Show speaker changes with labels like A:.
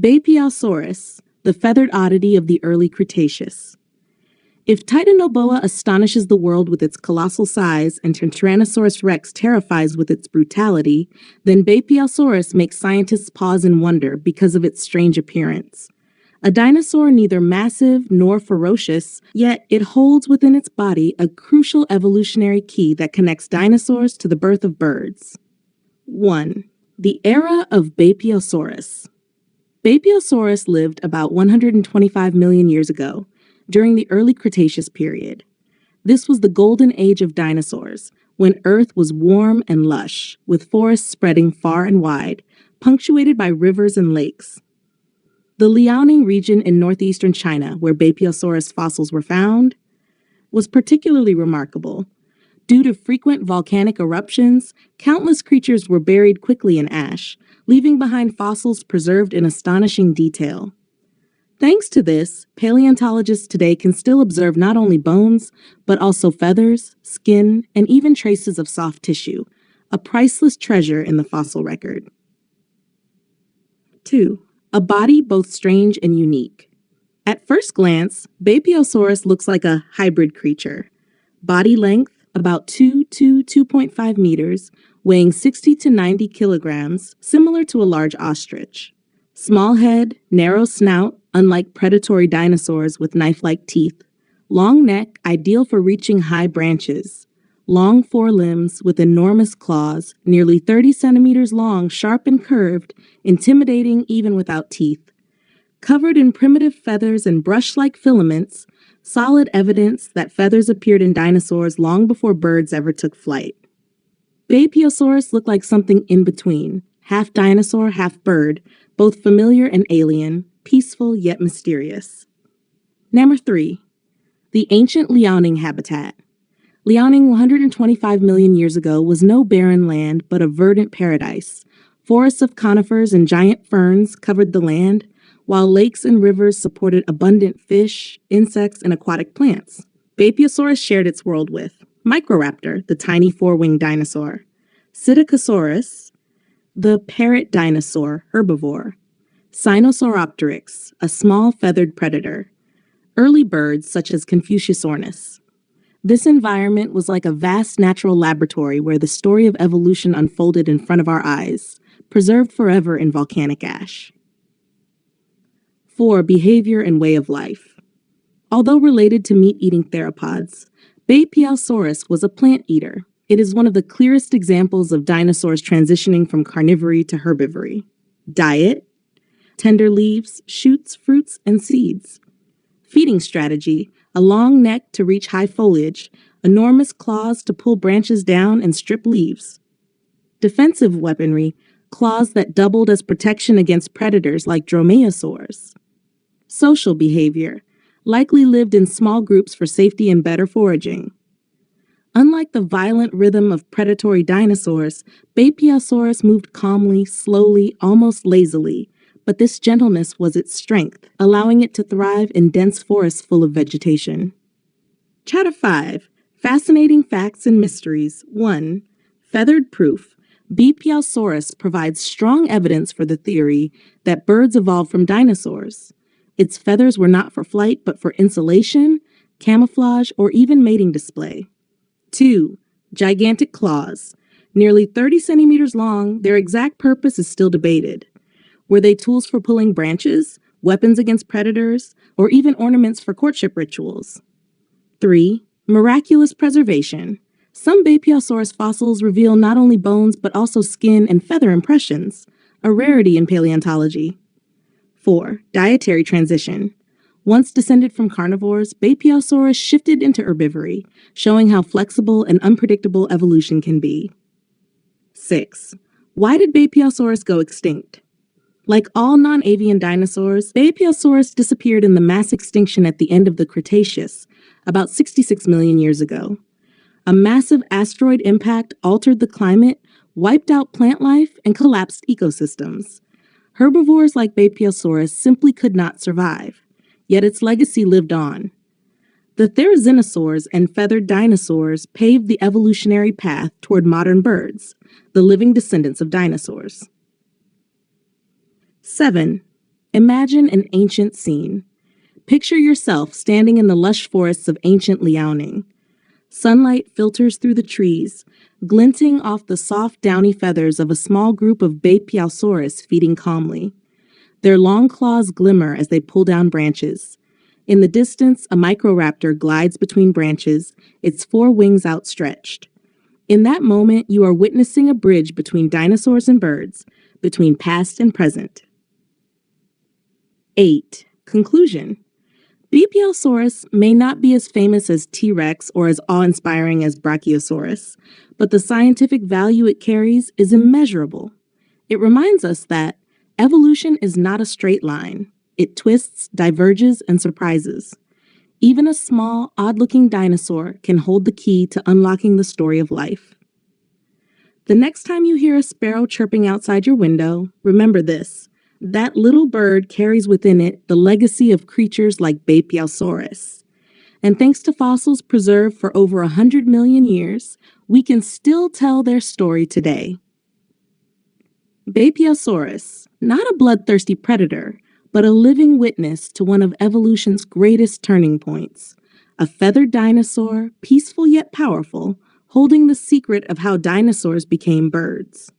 A: Beipiaosaurus, the feathered oddity of the early Cretaceous. If Titanoboa astonishes the world with its colossal size and Tyrannosaurus rex terrifies with its brutality, then Beipiaosaurus makes scientists pause in wonder because of its strange appearance. A dinosaur neither massive nor ferocious, yet it holds within its body a crucial evolutionary key that connects dinosaurs to the birth of birds. 1. The era of Beipiaosaurus. Beipiaosaurus lived about 125 million years ago, during the Early Cretaceous period. This was the golden age of dinosaurs, when Earth was warm and lush, with forests spreading far and wide, punctuated by rivers and lakes. The Liaoning region in northeastern China, where Beipiaosaurus fossils were found, was particularly remarkable. Due to frequent volcanic eruptions, countless creatures were buried quickly in ash, leaving behind fossils preserved in astonishing detail. Thanks to this, paleontologists today can still observe not only bones, but also feathers, skin, and even traces of soft tissue, a priceless treasure in the fossil record. 2. A body both strange and unique. At first glance, Beipiaosaurus looks like a hybrid creature. Body length, about 2 to 2.5 meters, weighing 60 to 90 kilograms, similar to a large ostrich. Small head, narrow snout, unlike predatory dinosaurs with knife-like teeth. Long neck, ideal for reaching high branches. Long forelimbs with enormous claws, nearly 30 centimeters long, sharp and curved, intimidating even without teeth. Covered in primitive feathers and brush-like filaments, solid evidence that feathers appeared in dinosaurs long before birds ever took flight. Beipiaosaurus looked like something in between, half dinosaur, half bird, both familiar and alien, peaceful yet mysterious. Number 3. The ancient Liaoning habitat. Liaoning 125 million years ago was no barren land but a verdant paradise. Forests of conifers and giant ferns covered the land, while lakes and rivers supported abundant fish, insects, and aquatic plants. Beipiaosaurus shared its world with Microraptor, the tiny four-winged dinosaur, Psittacosaurus, the parrot dinosaur, herbivore, Sinosauropteryx, a small feathered predator, early birds such as Confuciusornis. This environment was like a vast natural laboratory where the story of evolution unfolded in front of our eyes, preserved forever in volcanic ash. 4. Behavior and way of life. Although related to meat-eating theropods, Beipiaosaurus was a plant eater. It is one of the clearest examples of dinosaurs transitioning from carnivory to herbivory. Diet: tender leaves, shoots, fruits, and seeds. Feeding strategy: a long neck to reach high foliage, enormous claws to pull branches down and strip leaves. Defensive weaponry: claws that doubled as protection against predators like dromaeosaurs. Social behavior: likely lived in small groups for safety and better foraging. Unlike the violent rhythm of predatory dinosaurs, Beipiaosaurus moved calmly, slowly, almost lazily, but this gentleness was its strength, allowing it to thrive in dense forests full of vegetation. Chapter 5. Fascinating Facts and Mysteries. 1. Feathered Proof. Beipiaosaurus provides strong evidence for the theory that birds evolved from dinosaurs. Its feathers were not for flight, but for insulation, camouflage, or even mating display. 2. Gigantic claws. Nearly 30 centimeters long, their exact purpose is still debated. Were they tools for pulling branches, weapons against predators, or even ornaments for courtship rituals? 3. Miraculous preservation. Some Beipiaosaurus fossils reveal not only bones but also skin and feather impressions, a rarity in paleontology. 4. Dietary transition. Once descended from carnivores, Beipiaosaurus shifted into herbivory, showing how flexible and unpredictable evolution can be. 6. Why did Beipiaosaurus go extinct? Like all non-avian dinosaurs, Beipiaosaurus disappeared in the mass extinction at the end of the Cretaceous, about 66 million years ago. A massive asteroid impact altered the climate, wiped out plant life, and collapsed ecosystems. Herbivores like Beipiaosaurus simply could not survive, yet its legacy lived on. The therizinosaurs and feathered dinosaurs paved the evolutionary path toward modern birds, the living descendants of dinosaurs. 7. Imagine an ancient scene. Picture yourself standing in the lush forests of ancient Liaoning. Sunlight filters through the trees, glinting off the soft, downy feathers of a small group of Beipiaosaurus feeding calmly. Their long claws glimmer as they pull down branches. In the distance, a microraptor glides between branches, its four wings outstretched. In that moment, you are witnessing a bridge between dinosaurs and birds, between past and present. 8. Conclusion. Beipiaosaurus may not be as famous as T-Rex or as awe-inspiring as Brachiosaurus, but the scientific value it carries is immeasurable. It reminds us that evolution is not a straight line. It twists, diverges, and surprises. Even a small, odd-looking dinosaur can hold the key to unlocking the story of life. The next time you hear a sparrow chirping outside your window, remember this. That little bird carries within it the legacy of creatures like Beipiaosaurus. And thanks to fossils preserved for over 100 million years, we can still tell their story today. Beipiaosaurus, not a bloodthirsty predator, but a living witness to one of evolution's greatest turning points. A feathered dinosaur, peaceful yet powerful, holding the secret of how dinosaurs became birds.